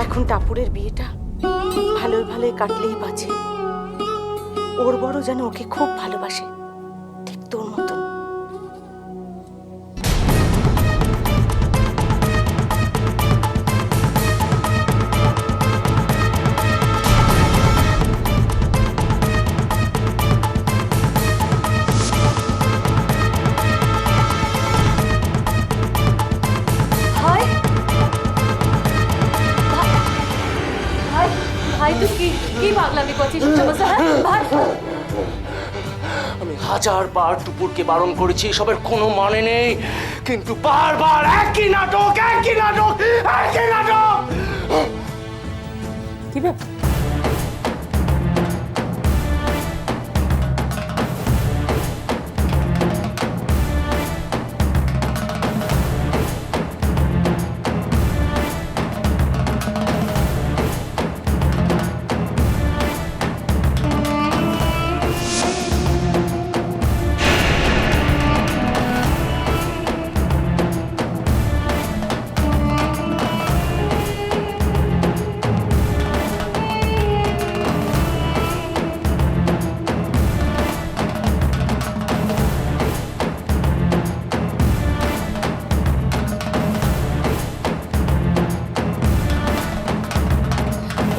এখন টাপুরের বিয়েটা ভালোই ভালোই কাটলেই বাঁচে। ওর বড় যেন ওকে খুব ভালোবাসে, ঠিক তোর মতন। ভাই তুই কি পাগলামি করছিস? ভাই আমি 1000 বার টুপুরকে বারণ করেছি, এসবের কোনো মানে নেই, কিন্তু বারবার একই নাটক একই নাটক একই নাটক। কি ব্যাপার?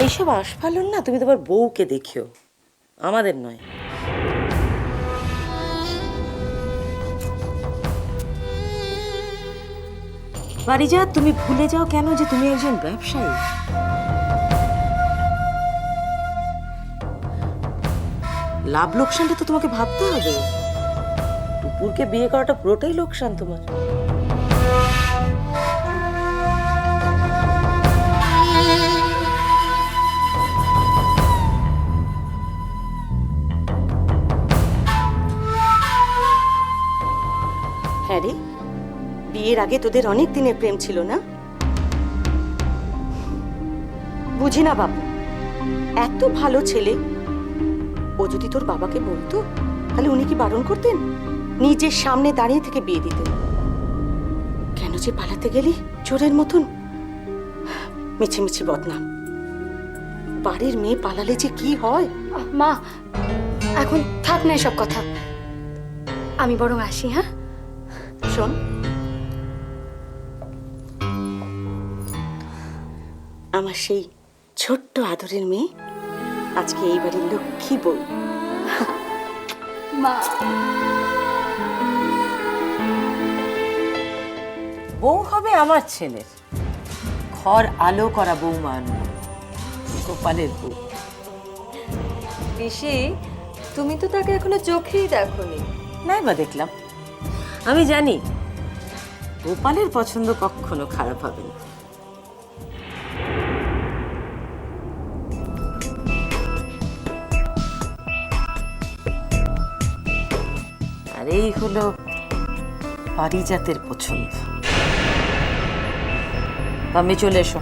এইসব আস্ফালন না তুমি তোমার বউকে দেখিও, আমাদের নয়। বাড়ি যা, তুমি ভুলে যাও কেন যে তুমি একজন ব্যবসায়ী? লাভ লোকসানটা তো তোমাকে ভাবতে হবে। টুপুরকে বিয়ে করাটা পুরোটাই লোকসান তোমার। হ্যাঁ রে, বিয়ের আগে তোদের অনেক দিনের প্রেম ছিল না? বুঝি না বাবু, এত ভালো ছেলে, ও যদি তোর বাবাকে বলতো তাহলে উনি কি বারণ করতেন? নিজের সামনে দাঁড়িয়ে থেকে বিয়ে দিতেন। কেন যে পালাতে গেলি চোরের মতন? মিছি মিছি বদনাম। বাড়ির মেয়ে পালালে যে কি হয়। মা এখন থাক না এসব কথা, আমি বরং আসি। হ্যাঁ শোন, আমার সেই ছোট্ট আদরের মেয়ে আজকে এই বাড়ির লক্ষ্মী বউ। মা বউ হবে আমার ছেলের, ঘর আলো করা বৌমা আনবো, গোপালের বউ। পিসি তুমি তো তাকে এখনো চোখেই দেখোনি। নাই বা দেখলাম, আমি জানি গোপালের পছন্দ কখনো খারাপ হবে না। আর এই হলো পারিজাতের পছন্দ। আমি চলে এসো।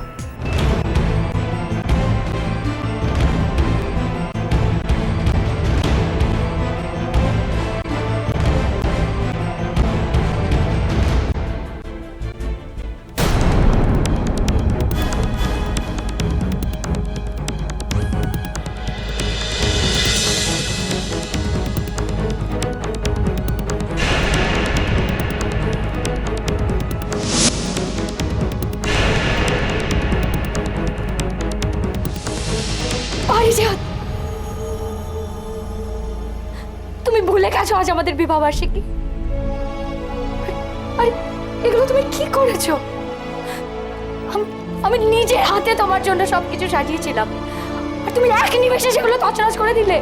তুমি ভুলে গেছো আজ আমাদের বিবাহ বার্ষিকী? আরে এগুলো তুমি কি করেছো? আমি নিজের হাতে তোমার জন্য সবকিছু সাজিয়েছিলাম, আর তুমি এক নিমেষে সেগুলো তছনছ করে দিলে।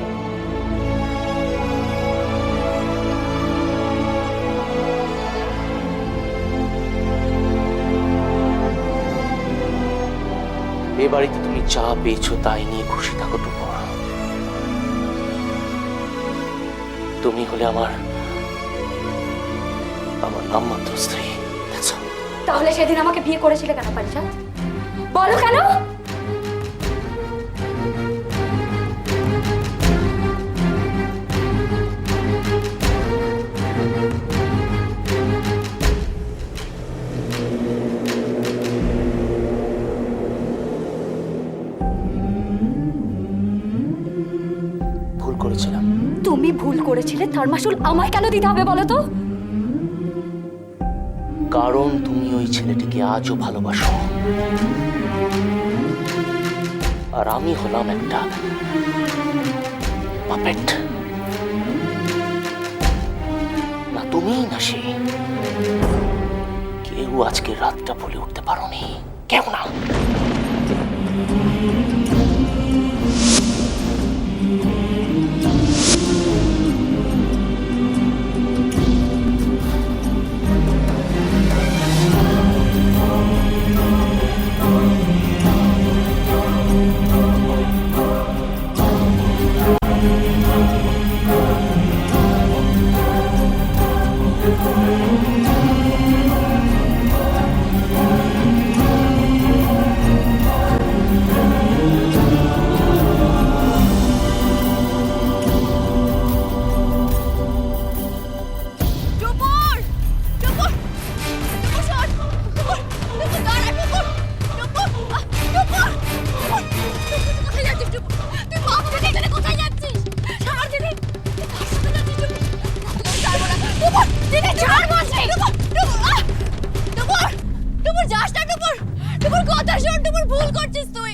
এ বাড়িতে তুমি যা পেয়েছো তাই নিয়ে খুশি থাকো টুকু। তুমি হলে আমার নামমাত্র স্ত্রী। তাহলে সেদিন আমাকে বিয়ে করেছিলে কেন পারিজাত? বলো কেন? তুমি ভুল করেছিলে তার মাসুল আমায় কেন দিতে হবে বলো তো? কারণ তুমি ওই ছেলেটিকে আজও ভালোবাসো, আর আমি হলাম একটা পাপেট। না তুমি না সে, কেউ আজকে রাতটা ভুলে উঠতে পারোনি, কেউ না। ভুল করছিস তুই।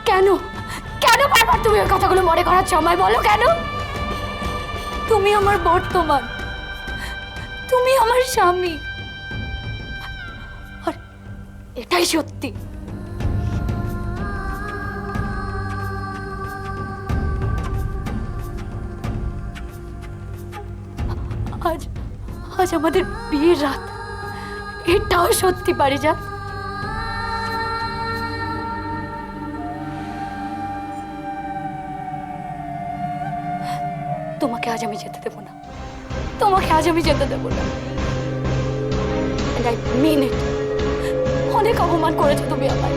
কেন কেন বারবার তুমি ওই কথাগুলো মনে করাচ্ছ আমায়? বলো কেন? তুমি আমার বর্তমান, তুমি আমার স্বামী, আর এটাই সত্যি। আজ আজ আমাদের বিয়ের রাত, এটাও সত্যি পারিজাত। তোমাকে আজ আমি যেতে দেবো না, তোমাকে আজ আমি যেতে দেবো না। And I mean it. অনেক অপমান করেছো তুমি আমায়,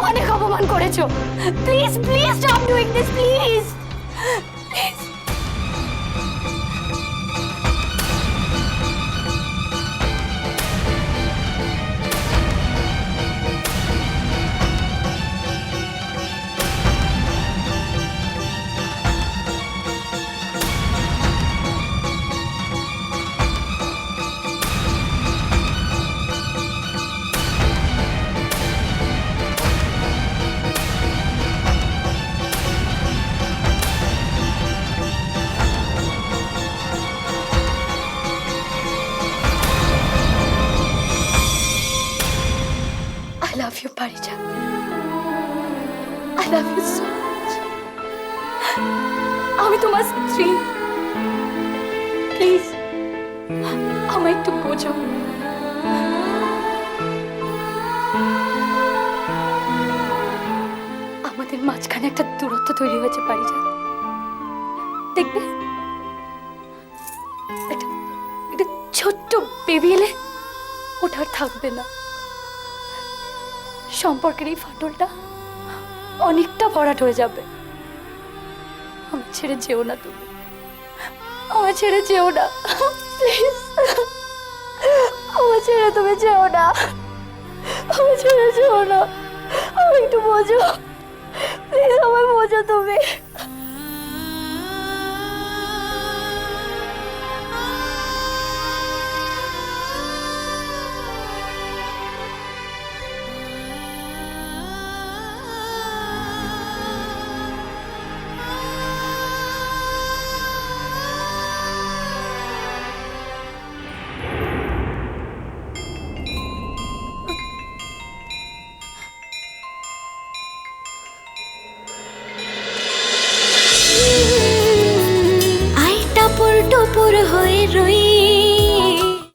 অনেক অপমান করেছো। Please please stop doing this, please please. I love you, Parijat. I love you so much. আমি তোমার স্ত্রী, প্লিজ আমায় একটু বোঝো। আমাদের মাঝখানে একটা দূরত্ব তৈরি হয়েছে পারিজাত, দেখবে একটা একটা ছোট্ট বেবি এলে ওটা আর থাকবে না। সম্পর্কের এই ফাটলটা অনেকটা ভরাট হয়ে যাবে। আমার ছেড়ে যেও না তুমি, আমার ছেড়ে যেও না প্লিজ, আমার ছেড়ে তুমি যেও না, আমার ছেড়ে যেও না। আমি একটু বোঝো প্লিজ, আমায় বোঝো তুমি।